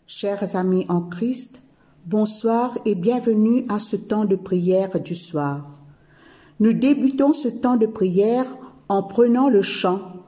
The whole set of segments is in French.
Chers amis en Christ, bonsoir et bienvenue à ce temps de prière du soir. Nous débutons ce temps de prière en prenant le chant «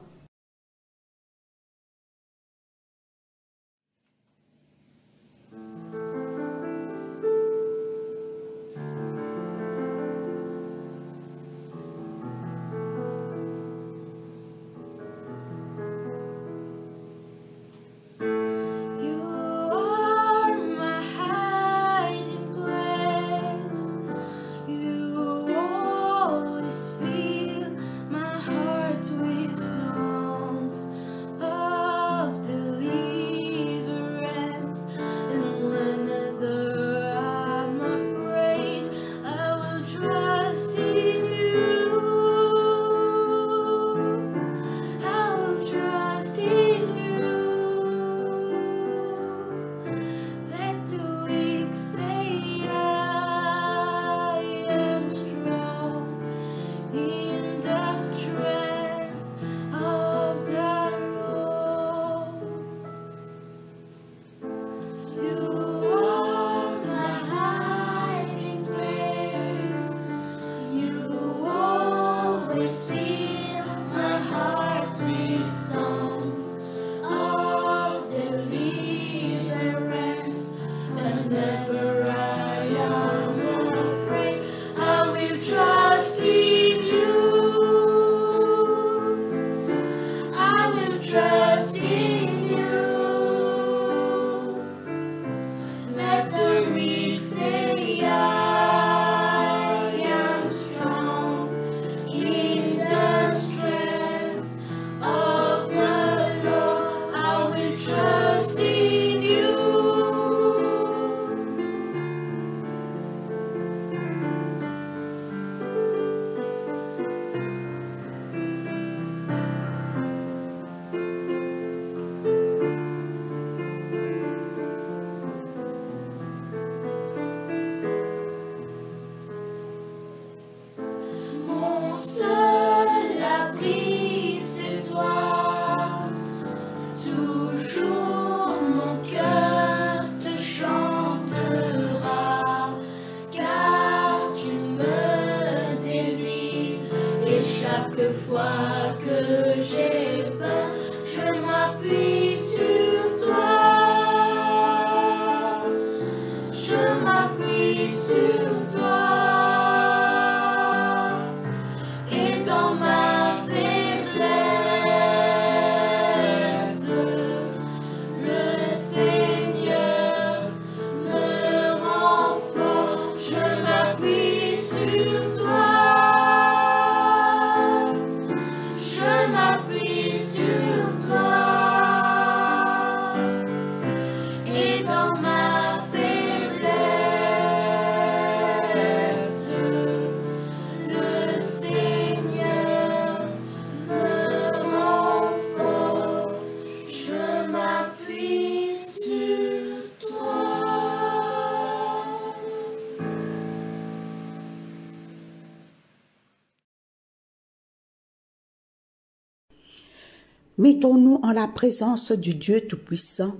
Mettons-nous en la présence du Dieu Tout-Puissant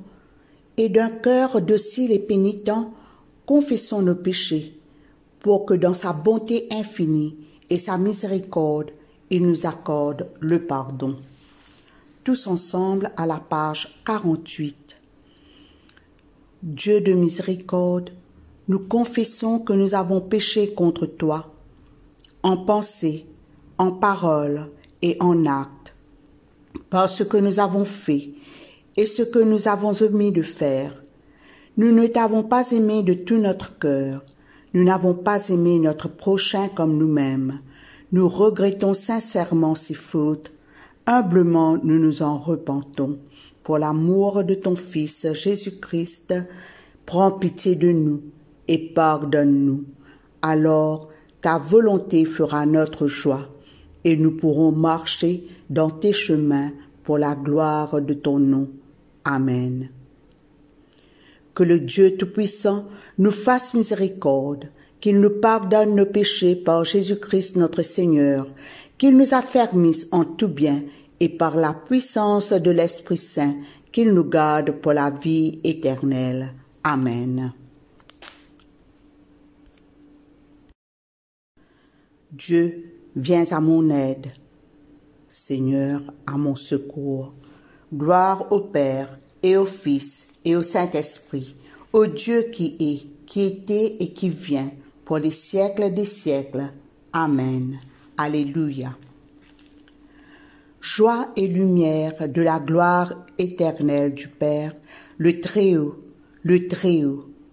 et d'un cœur docile et pénitent, confessons nos péchés, pour que dans sa bonté infinie et sa miséricorde, il nous accorde le pardon. Tous ensemble à la page 48. Dieu de miséricorde, nous confessons que nous avons péché contre toi, en pensée, en parole et en acte, par ce que nous avons fait et ce que nous avons omis de faire. Nous ne t'avons pas aimé de tout notre cœur. Nous n'avons pas aimé notre prochain comme nous-mêmes. Nous regrettons sincèrement ces fautes. Humblement, nous nous en repentons. Pour l'amour de ton Fils Jésus-Christ, prends pitié de nous et pardonne-nous. Alors, ta volonté fera notre joie et nous pourrons marcher dans tes chemins pour la gloire de ton nom. Amen. Que le Dieu Tout-Puissant nous fasse miséricorde, qu'il nous pardonne nos péchés par Jésus-Christ notre Seigneur, qu'il nous affermisse en tout bien et par la puissance de l'Esprit Saint, qu'il nous garde pour la vie éternelle. Amen. Dieu, viens à mon aide. Seigneur, à mon secours. Gloire au Père, et au Fils, et au Saint-Esprit, au Dieu qui est, qui était et qui vient, pour les siècles des siècles. Amen. Alléluia. Joie et lumière de la gloire éternelle du Père, le Très-Haut,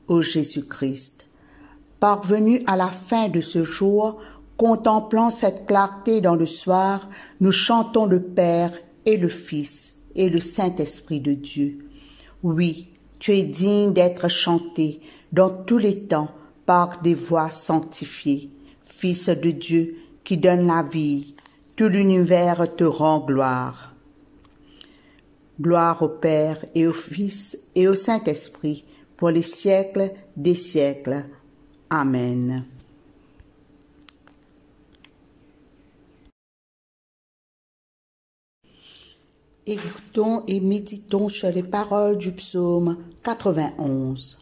ô Jésus-Christ. Parvenus à la fin de ce jour, contemplant cette clarté dans le soir, nous chantons le Père et le Fils et le Saint-Esprit de Dieu. Oui, tu es digne d'être chanté dans tous les temps par des voix sanctifiées. Fils de Dieu qui donne la vie, tout l'univers te rend gloire. Gloire au Père et au Fils et au Saint-Esprit, pour les siècles des siècles. Amen. Écoutons et méditons sur les paroles du psaume 91.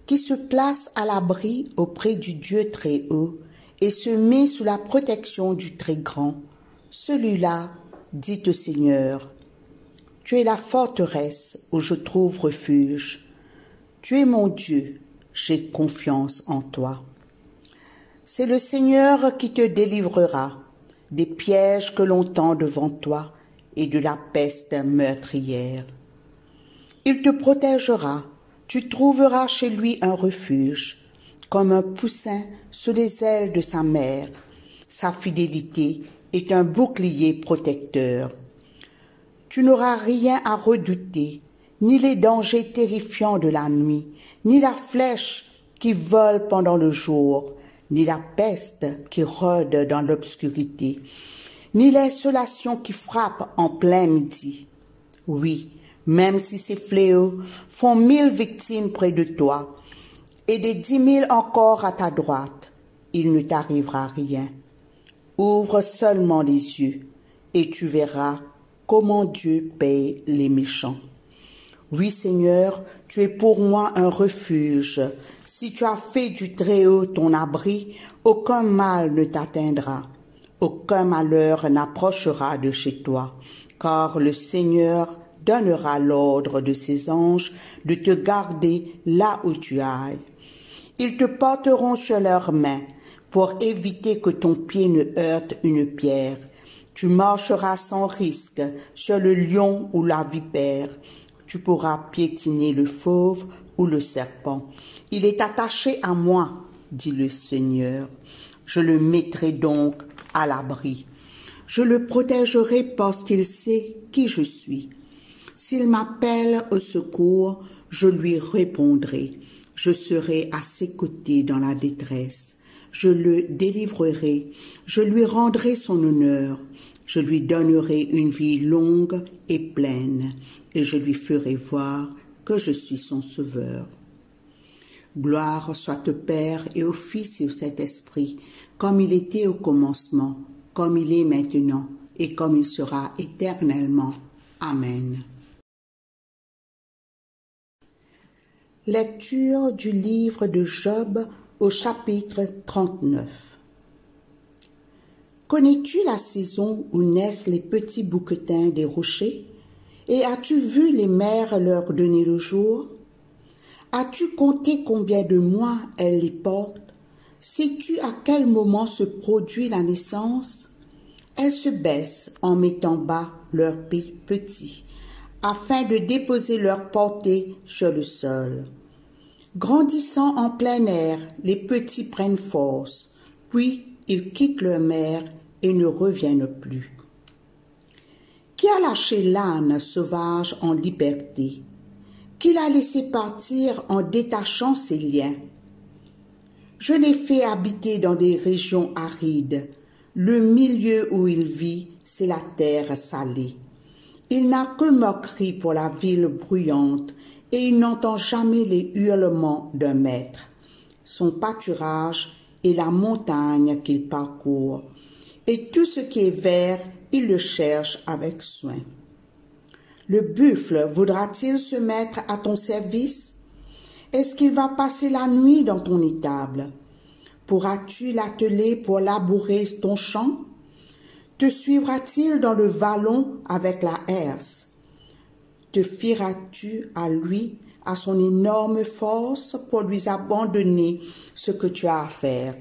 Qui se place à l'abri auprès du Dieu très haut et se met sous la protection du très grand, celui-là dit au Seigneur, tu es la forteresse où je trouve refuge. Tu es mon Dieu, j'ai confiance en toi. C'est le Seigneur qui te délivrera des pièges que l'on tend devant toi et de la peste meurtrière. Il te protégera, tu trouveras chez lui un refuge, comme un poussin sous les ailes de sa mère. Sa fidélité est un bouclier protecteur. Tu n'auras rien à redouter, ni les dangers terrifiants de la nuit, ni la flèche qui vole pendant le jour, ni la peste qui rôde dans l'obscurité, ni l'insolation qui frappe en plein midi. Oui, même si ces fléaux font 1000 victimes près de toi, et des 10 000 encore à ta droite, il ne t'arrivera rien. Ouvre seulement les yeux, et tu verras comment Dieu paye les méchants. Oui, Seigneur, tu es pour moi un refuge. Si tu as fait du Très-Haut ton abri, aucun mal ne t'atteindra. Aucun malheur n'approchera de chez toi, car le Seigneur donnera l'ordre de ses anges de te garder là où tu ailles. Ils te porteront sur leurs mains pour éviter que ton pied ne heurte une pierre. Tu marcheras sans risque sur le lion ou la vipère. Tu pourras piétiner le fauve ou le serpent. Il est attaché à moi, dit le Seigneur. Je le mettrai donc à l'abri. Je le protégerai parce qu'il sait qui je suis. S'il m'appelle au secours, je lui répondrai. Je serai à ses côtés dans la détresse. Je le délivrerai, je lui rendrai son honneur. Je lui donnerai une vie longue et pleine, et je lui ferai voir que je suis son sauveur. Gloire soit au Père et au Fils et au Saint-Esprit, comme il était au commencement, comme il est maintenant, et comme il sera éternellement. Amen. Lecture du livre de Job au chapitre 39. Connais-tu la saison où naissent les petits bouquetins des rochers? Et as-tu vu les mers leur donner le jour? As-tu compté combien de mois elles les portent? Sais-tu à quel moment se produit la naissance? Elles se baissent en mettant bas leurs petits, afin de déposer leur portée sur le sol. Grandissant en plein air, les petits prennent force, puis ils quittent leur mère et ne reviennent plus. Qui a lâché l'âne sauvage en liberté? Qui l'a laissé partir en détachant ses liens? Je l'ai fait habiter dans des régions arides. Le milieu où il vit, c'est la terre salée. Il n'a que moquerie pour la ville bruyante, et il n'entend jamais les hurlements d'un maître. Son pâturage est la montagne qu'il parcourt, et tout ce qui est vert, il le cherche avec soin. Le buffle voudra-t-il se mettre à ton service? Est-ce qu'il va passer la nuit dans ton étable? Pourras-tu l'atteler pour labourer ton champ? Te suivra-t-il dans le vallon avec la herse? Te fieras-tu à lui, à son énorme force, pour lui abandonner ce que tu as à faire?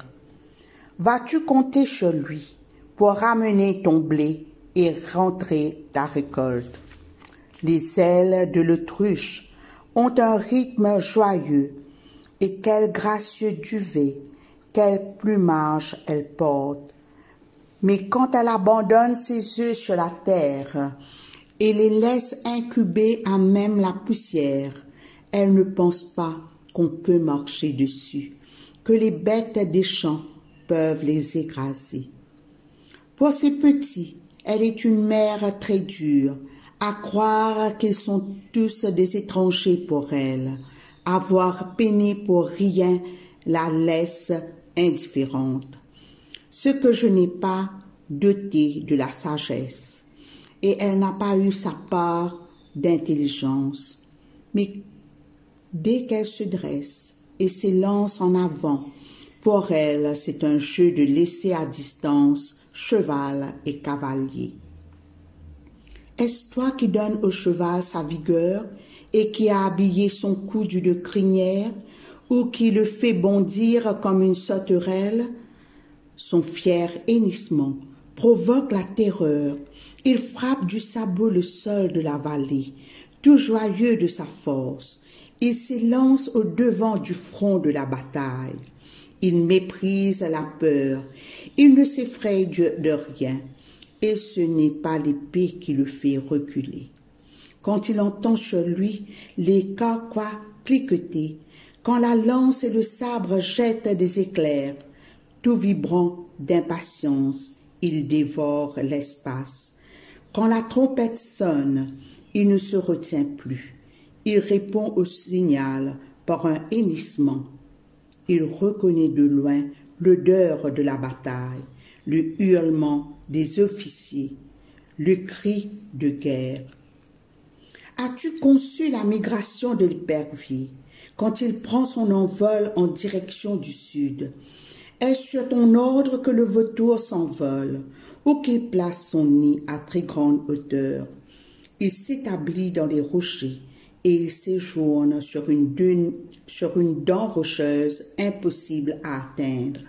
Vas-tu compter sur lui pour ramener ton blé et rentrer ta récolte? Les ailes de l'autruche ont un rythme joyeux, et quel gracieux duvet, quel plumage elle porte. Mais quand elle abandonne ses œufs sur la terre et les laisse incuber à même la poussière, elle ne pense pas qu'on peut marcher dessus, que les bêtes des champs peuvent les écraser. Pour ces petits, elle est une mère très dure, à croire qu'ils sont tous des étrangers pour elle, avoir peiné pour rien la laisse indifférente. Ce que je n'ai pas doté de la sagesse, et elle n'a pas eu sa part d'intelligence. Mais dès qu'elle se dresse et s'élance en avant, pour elle c'est un jeu de laisser à distance cheval et cavalier. Est-ce toi qui donnes au cheval sa vigueur et qui a habillé son cou d'une crinière, ou qui le fait bondir comme une sauterelle? Son fier hennissement provoque la terreur. Il frappe du sabot le sol de la vallée, tout joyeux de sa force. Il s'élance au-devant du front de la bataille. Il méprise la peur. Il ne s'effraie de rien. Et ce n'est pas l'épée qui le fait reculer. Quand il entend sur lui les carquois cliqueter, quand la lance et le sabre jettent des éclairs, tout vibrant d'impatience, il dévore l'espace. Quand la trompette sonne, il ne se retient plus. Il répond au signal par un hennissement. Il reconnaît de loin l'odeur de la bataille, le hurlement des officiers, le cri de guerre. As-tu conçu la migration de l'épervier quand il prend son envol en direction du sud? Est-ce sur ton ordre que le vautour s'envole ou qu'il place son nid à très grande hauteur? Il s'établit dans les rochers et il séjourne sur une dent rocheuse impossible à atteindre.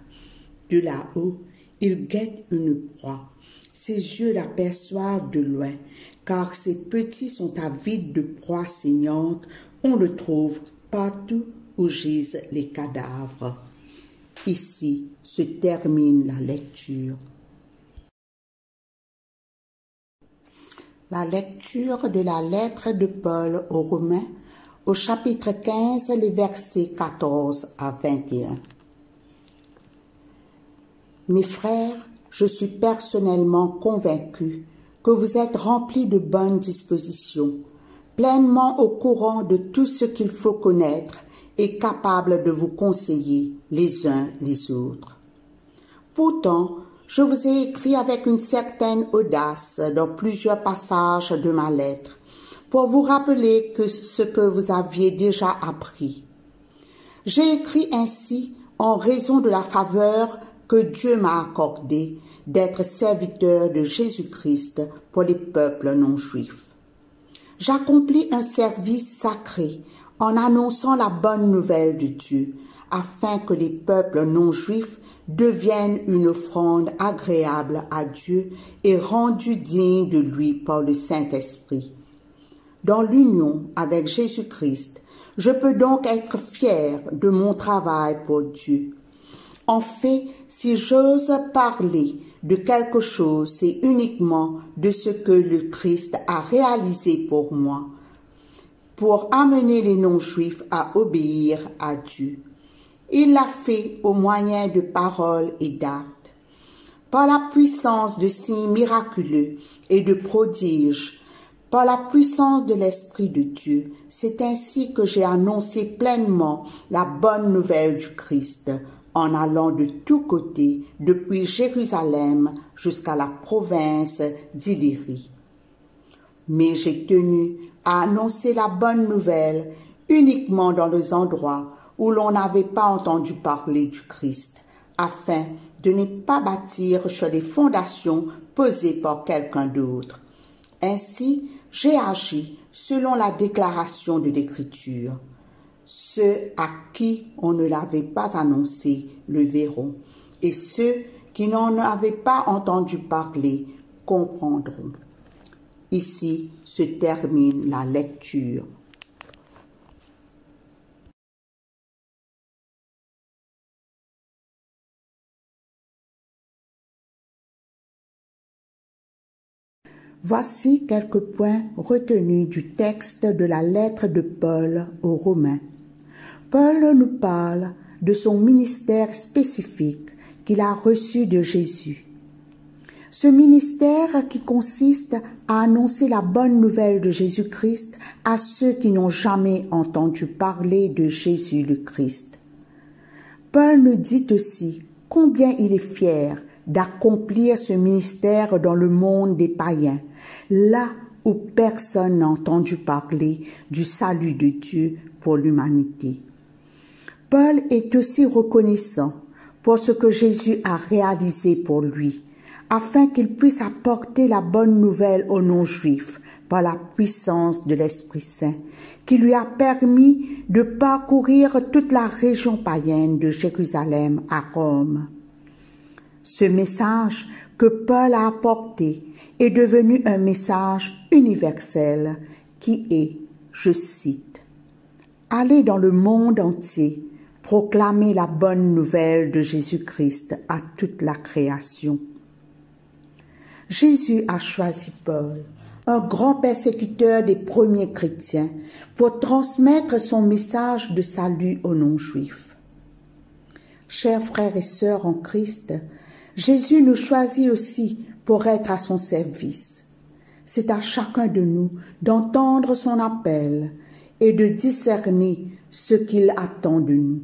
De là-haut, il guette une proie. Ses yeux l'aperçoivent de loin, car ses petits sont avides de proies saignantes. On le trouve partout où gisent les cadavres. Ici se termine la lecture. La lecture de la lettre de Paul aux Romains, au chapitre 15, les versets 14 à 21. Mes frères, je suis personnellement convaincu que vous êtes remplis de bonnes dispositions, pleinement au courant de tout ce qu'il faut connaître et capables de vous conseiller les uns les autres. Pourtant, je vous ai écrit avec une certaine audace dans plusieurs passages de ma lettre pour vous rappeler ce que vous aviez déjà appris. J'ai écrit ainsi en raison de la faveur que Dieu m'a accordée d'être serviteur de Jésus-Christ pour les peuples non juifs. J'accomplis un service sacré en annonçant la bonne nouvelle de Dieu, afin que les peuples non juifs deviennent une offrande agréable à Dieu et rendue digne de lui par le Saint-Esprit. Dans l'union avec Jésus-Christ, je peux donc être fier de mon travail pour Dieu. En fait, si j'ose parler de quelque chose, c'est uniquement de ce que le Christ a réalisé pour moi, pour amener les non-juifs à obéir à Dieu. Il l'a fait au moyen de paroles et d'actes. Par la puissance de signes miraculeux et de prodiges, par la puissance de l'Esprit de Dieu, c'est ainsi que j'ai annoncé pleinement la bonne nouvelle du Christ, en allant de tous côtés, depuis Jérusalem jusqu'à la province d'Illyrie. Mais j'ai tenu à annoncer la bonne nouvelle uniquement dans les endroits où l'on n'avait pas entendu parler du Christ, afin de ne pas bâtir sur des fondations posées par quelqu'un d'autre. Ainsi, j'ai agi selon la déclaration de l'Écriture. Ceux à qui on ne l'avait pas annoncé le verront, et ceux qui n'en avaient pas entendu parler comprendront. Ici se termine la lecture. Voici quelques points retenus du texte de la lettre de Paul aux Romains. Paul nous parle de son ministère spécifique qu'il a reçu de Jésus. Ce ministère qui consiste à annoncer la bonne nouvelle de Jésus-Christ à ceux qui n'ont jamais entendu parler de Jésus le Christ. Paul nous dit aussi combien il est fier d'accomplir ce ministère dans le monde des païens, là où personne n'a entendu parler du salut de Dieu pour l'humanité. Paul est aussi reconnaissant pour ce que Jésus a réalisé pour lui, afin qu'il puisse apporter la bonne nouvelle aux non-juifs par la puissance de l'Esprit Saint, qui lui a permis de parcourir toute la région païenne de Jérusalem à Rome. Ce message que Paul a apporté est devenu un message universel qui est, je cite, « Allez dans le monde entier, proclamer la bonne nouvelle de Jésus-Christ à toute la création. » Jésus a choisi Paul, un grand persécuteur des premiers chrétiens, pour transmettre son message de salut aux non-juifs. Chers frères et sœurs en Christ, Jésus nous choisit aussi pour être à son service. C'est à chacun de nous d'entendre son appel et de discerner ce qu'il attend de nous.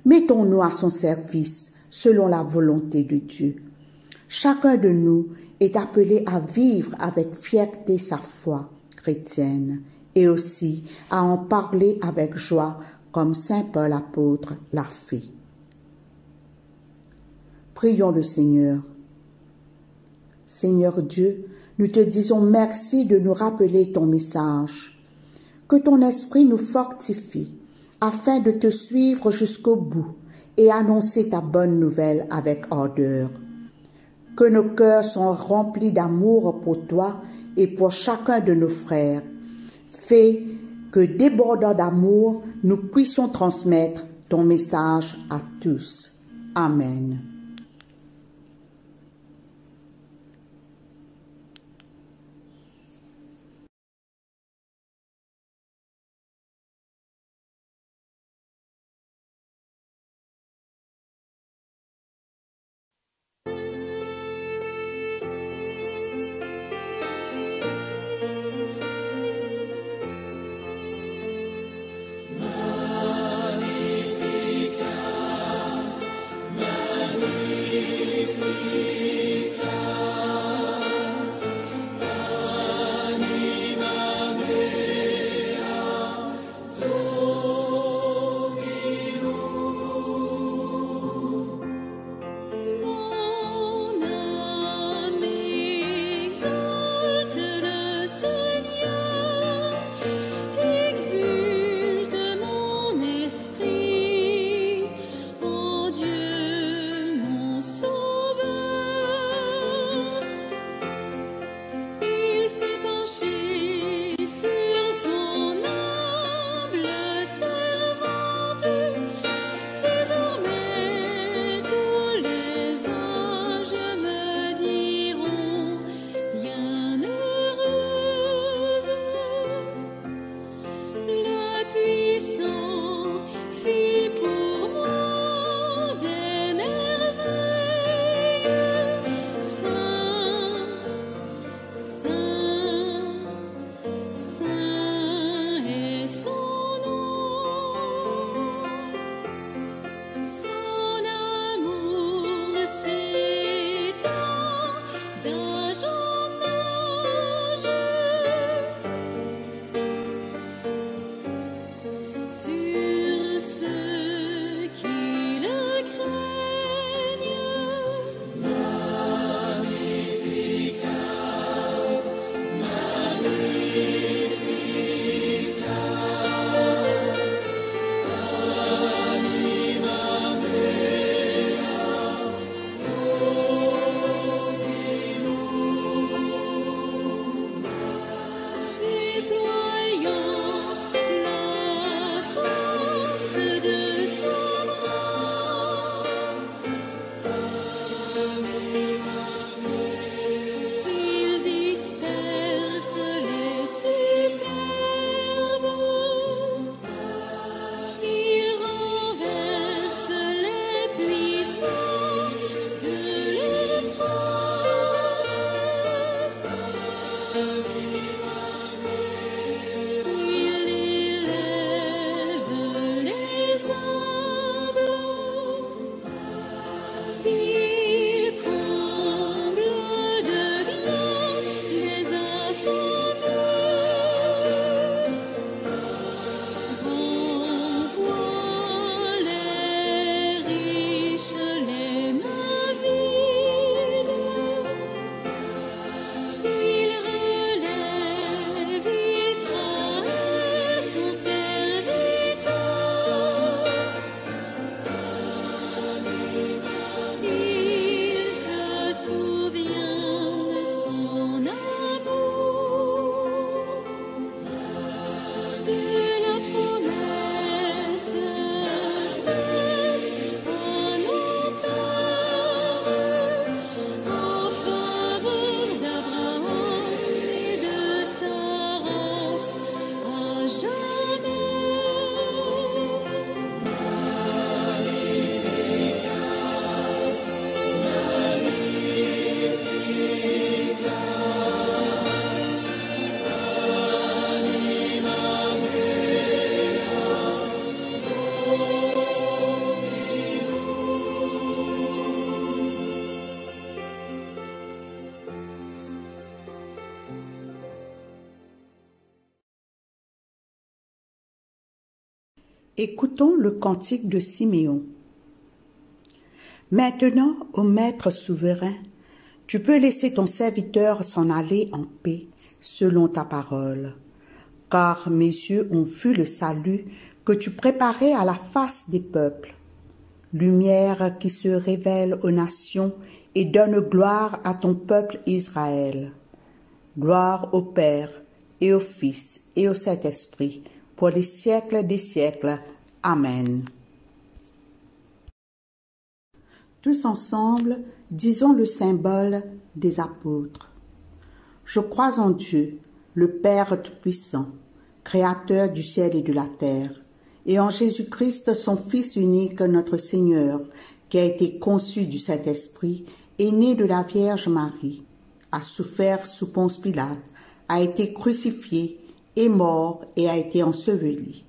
Mettons-nous à son service selon la volonté de Dieu. Chacun de nous est appelé à vivre avec fierté sa foi chrétienne et aussi à en parler avec joie comme saint Paul apôtre l'a fait. Prions le Seigneur. Seigneur Dieu, nous te disons merci de nous rappeler ton message. Que ton esprit nous fortifie afin de te suivre jusqu'au bout et annoncer ta bonne nouvelle avec ardeur. Que nos cœurs soient remplis d'amour pour toi et pour chacun de nos frères. Fais que, débordant d'amour, nous puissions transmettre ton message à tous. Amen. Il disperse les superbes, il renverse les puissants de leur trône. Il élève les humbles, il comble de bien les affamés, renvoie les riches les mains vides. Il relève Israël, son serviteur. Il se souvient de son amour, de la promesse faite à nos pères en faveur d'Abraham et de sa race à jamais. Écoutons le cantique de Siméon. Maintenant, ô Maître souverain, tu peux laisser ton serviteur s'en aller en paix, selon ta parole. Car mes yeux ont vu le salut que tu préparais à la face des peuples. Lumière qui se révèle aux nations et donne gloire à ton peuple Israël. Gloire au Père et au Fils et au Saint-Esprit, pour les siècles des siècles. Amen. Tous ensemble, disons le symbole des apôtres. Je crois en Dieu, le Père Tout-Puissant, Créateur du ciel et de la terre, et en Jésus-Christ, son Fils unique, notre Seigneur, qui a été conçu du Saint-Esprit, est né de la Vierge Marie, a souffert sous Ponce Pilate, a été crucifié, est mort et a été enseveli,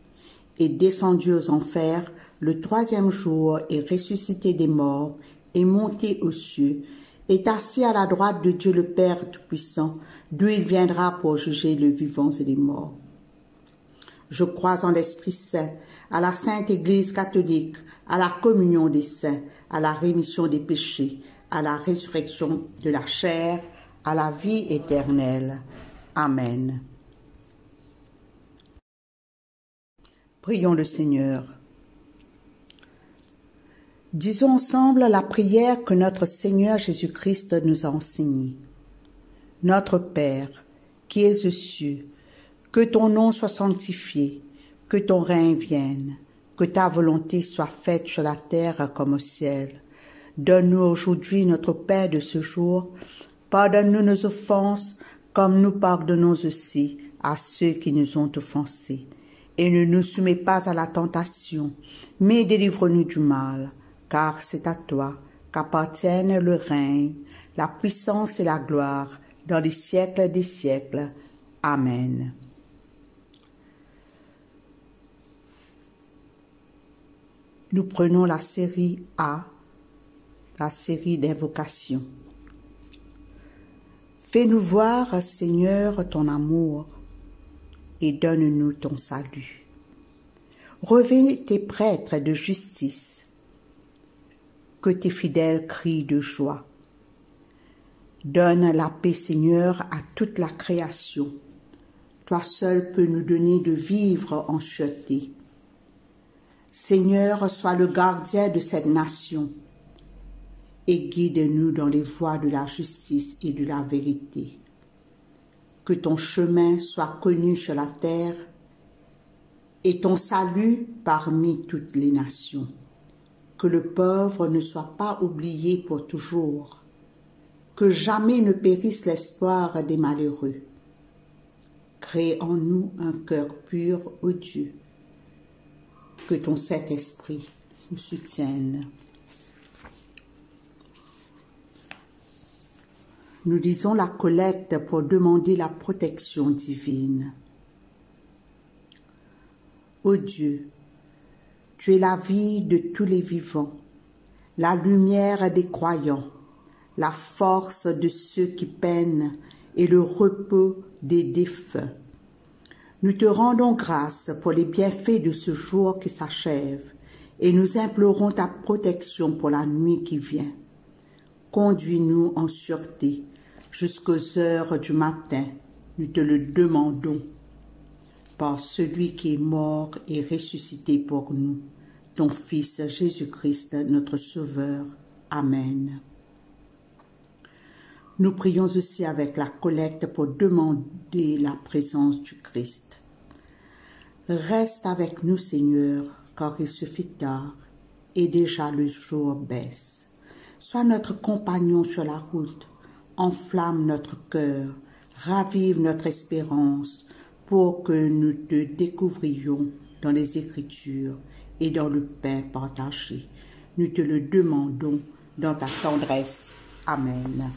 est descendu aux enfers, le troisième jour est ressuscité des morts, est monté aux cieux, est assis à la droite de Dieu le Père Tout-Puissant, d'où il viendra pour juger les vivants et les morts. Je crois en l'Esprit Saint, à la Sainte Église catholique, à la communion des saints, à la rémission des péchés, à la résurrection de la chair, à la vie éternelle. Amen. Prions le Seigneur. Disons ensemble la prière que notre Seigneur Jésus-Christ nous a enseignée. Notre Père, qui es aux cieux, que ton nom soit sanctifié, que ton règne vienne, que ta volonté soit faite sur la terre comme au ciel. Donne-nous aujourd'hui notre pain de ce jour. Pardonne-nous nos offenses, comme nous pardonnons aussi à ceux qui nous ont offensés. Et ne nous soumets pas à la tentation, mais délivre-nous du mal, car c'est à toi qu'appartiennent le règne, la puissance et la gloire, dans les siècles des siècles. Amen. Nous prenons la série A, la série d'invocations. Fais-nous voir, Seigneur, ton amour, et donne-nous ton salut. Revêt tes prêtres de justice, que tes fidèles crient de joie. Donne la paix, Seigneur, à toute la création. Toi seul peux nous donner de vivre en sûreté. Seigneur, sois le gardien de cette nation et guide-nous dans les voies de la justice et de la vérité. Que ton chemin soit connu sur la terre et ton salut parmi toutes les nations. que le pauvre ne soit pas oublié pour toujours, que jamais ne périsse l'espoir des malheureux. Crée en nous un cœur pur, ô Dieu, que ton Saint-Esprit nous soutienne. Nous disons la collecte pour demander la protection divine. Ô Dieu, tu es la vie de tous les vivants, la lumière des croyants, la force de ceux qui peinent et le repos des défunts. Nous te rendons grâce pour les bienfaits de ce jour qui s'achève et nous implorons ta protection pour la nuit qui vient. Conduis-nous en sûreté jusqu'aux heures du matin, nous te le demandons. Par celui qui est mort et ressuscité pour nous, ton Fils Jésus-Christ, notre Sauveur. Amen. Nous prions aussi avec la collecte pour demander la présence du Christ. Reste avec nous, Seigneur, car il se fait tard et déjà le jour baisse. Sois notre compagnon sur la route, enflamme notre cœur, ravive notre espérance pour que nous te découvrions dans les Écritures et dans le pain partagé. Nous te le demandons dans ta tendresse. Amen.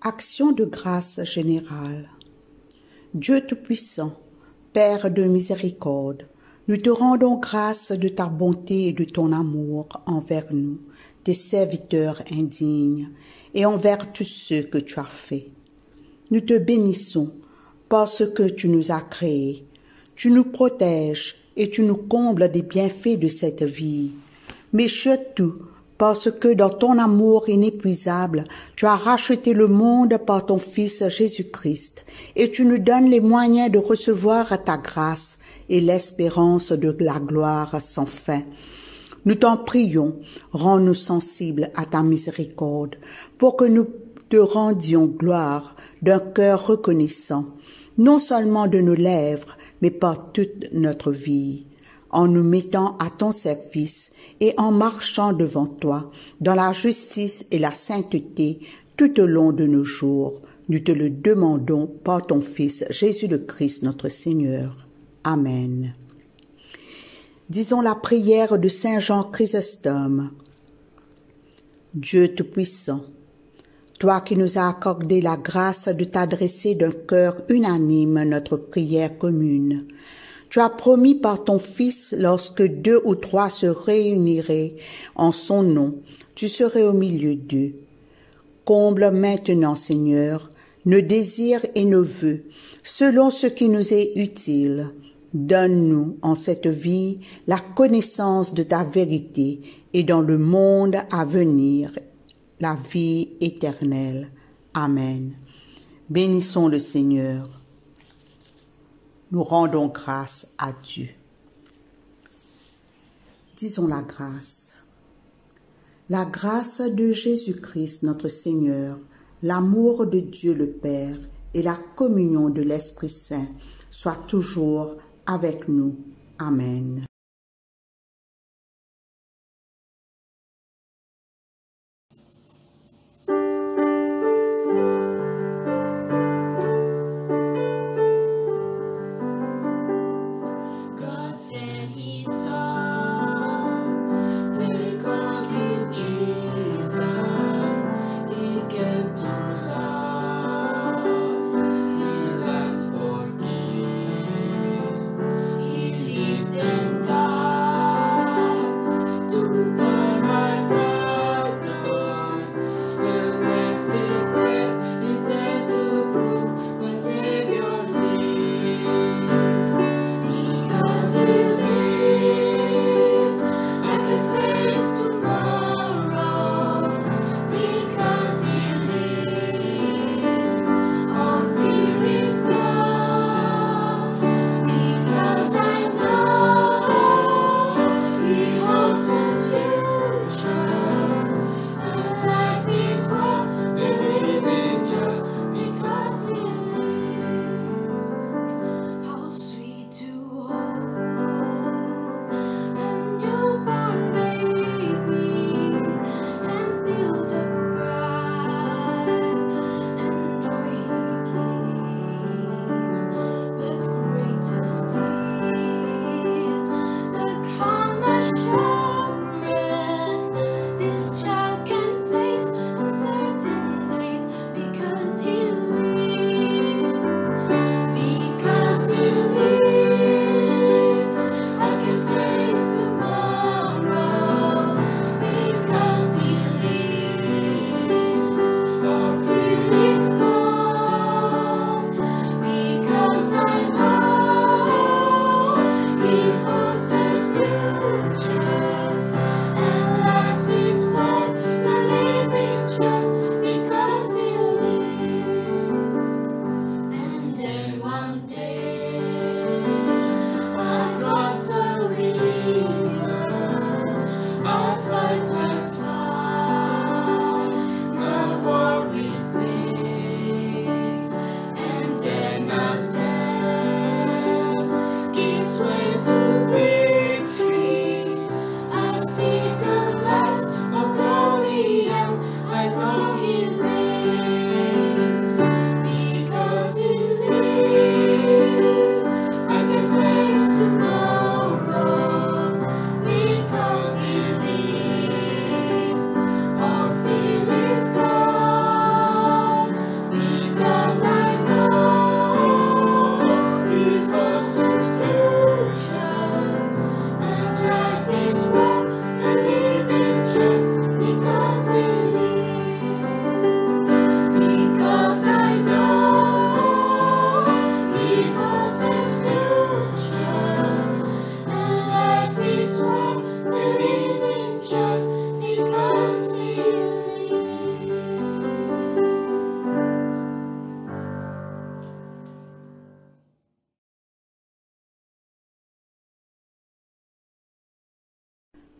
Action de grâce générale. Dieu Tout-Puissant, Père de miséricorde, nous te rendons grâce de ta bonté et de ton amour envers nous, tes serviteurs indignes, et envers tous ceux que tu as faits. Nous te bénissons parce que tu nous as créés. Tu nous protèges et tu nous combles des bienfaits de cette vie. Mais surtout, parce que dans ton amour inépuisable, tu as racheté le monde par ton Fils Jésus-Christ, et tu nous donnes les moyens de recevoir ta grâce et l'espérance de la gloire sans fin. Nous t'en prions, rends-nous sensibles à ta miséricorde, pour que nous te rendions gloire d'un cœur reconnaissant, non seulement de nos lèvres, mais par toute notre vie, en nous mettant à ton service et en marchant devant toi dans la justice et la sainteté tout au long de nos jours. Nous te le demandons par ton Fils Jésus le Christ notre Seigneur. Amen. Disons la prière de Saint Jean Chrysostome. Dieu Tout-Puissant, toi qui nous as accordé la grâce de t'adresser d'un cœur unanime notre prière commune, tu as promis par ton Fils, lorsque 2 ou 3 se réuniraient en son nom, tu serais au milieu d'eux. Comble maintenant, Seigneur, nos désirs et nos vœux, selon ce qui nous est utile. Donne-nous en cette vie la connaissance de ta vérité et dans le monde à venir, la vie éternelle. Amen. Bénissons le Seigneur. Nous rendons grâce à Dieu. Disons la grâce. La grâce de Jésus-Christ notre Seigneur, l'amour de Dieu le Père et la communion de l'Esprit Saint soient toujours avec nous. Amen. God sent His Son, they called Him Jesus. He came to love, He let forgive, He lived and died.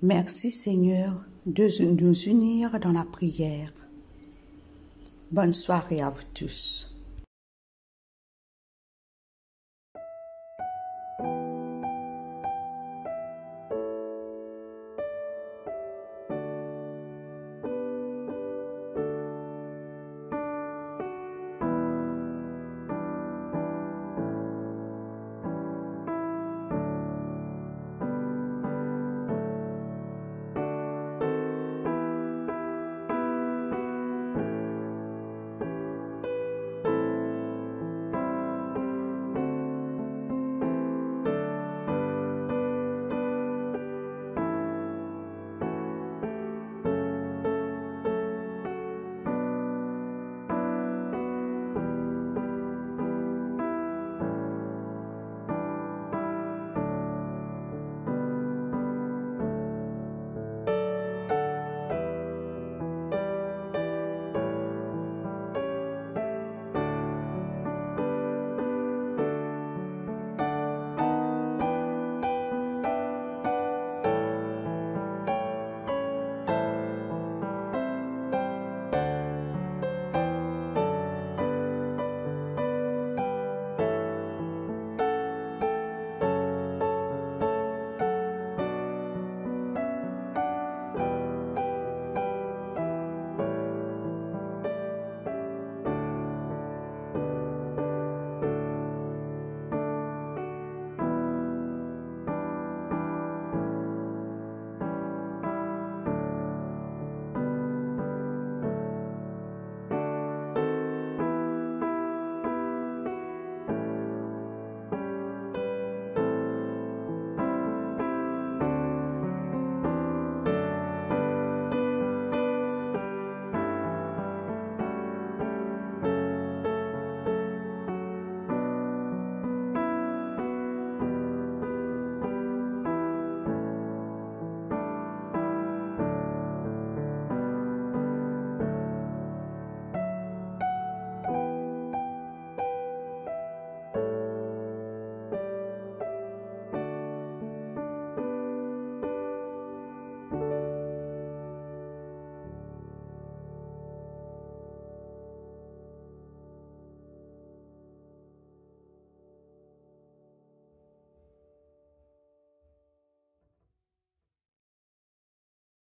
Merci Seigneur de nous unir dans la prière. Bonne soirée à vous tous.